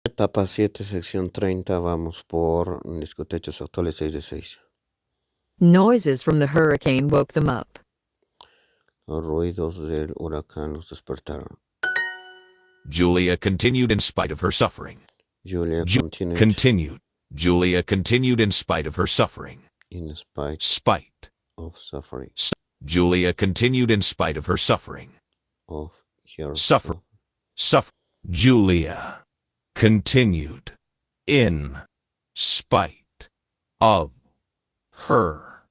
Etapa 7, sección 30, vamos por Discute hechos actuales 6 de 6. Noises from the hurricane woke them up. Los ruidos del huracán los despertaron. Julia continued in spite of her suffering. Julia Continued. Julia continued in spite of her suffering. in spite Spite. of suffering. Julia continued in spite of her suffering. Of her Suffer. Julia continued in spite of her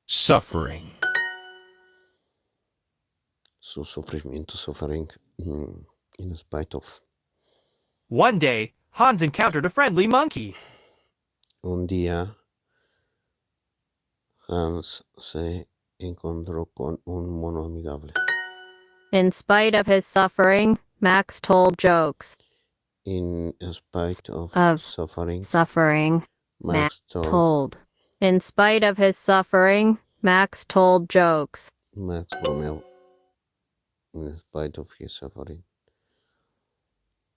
suffering. Su sufrimiento, suffering, in spite of. One day, Hans encountered a friendly monkey. Un día, Hans se encontró con un mono amigable. In spite of his suffering, Max told jokes. In spite of suffering, Max told. In spite of his suffering, Max told jokes. Max bromeó. In spite of his suffering.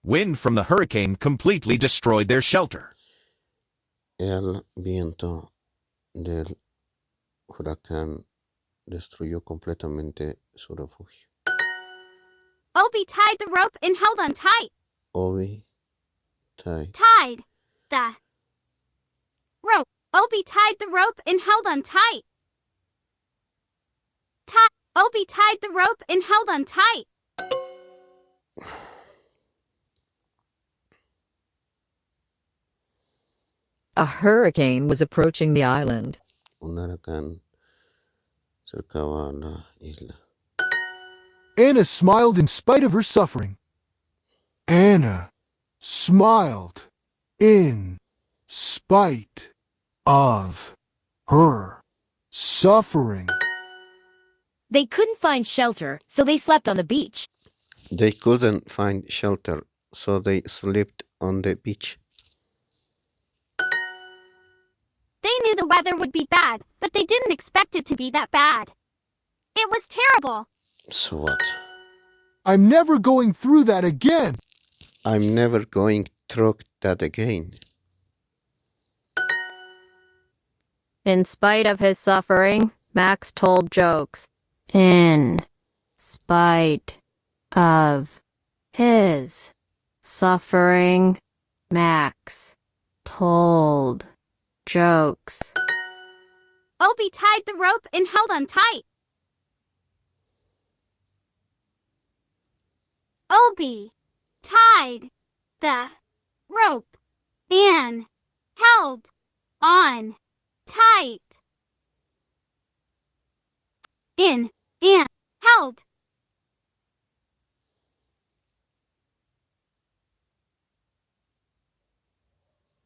Wind from the hurricane completely destroyed their shelter. El viento del huracán destruyó completamente su refugio. Obi tied the rope and held on tight. Obi tied the rope. Obi tied the rope and held on tight. Obi tied the rope and held on tight. A hurricane was approaching the island. Un huracán cercaba a la isla. Anna smiled in spite of her suffering. Anna smiled in spite of her suffering. They couldn't find shelter, so they slept on the beach. They couldn't find shelter, so they slept on the beach. They knew the weather would be bad, but they didn't expect it to be that bad. It was terrible. So what? I'm never going through that again. I'm never going through that again. In spite of his suffering, Max told jokes. In spite of his suffering, Max told jokes. Obi tied the rope and held on tight. Obi tied the rope and held on tight. In and held.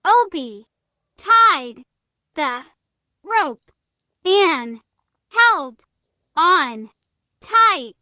Obi tied the rope and held on tight.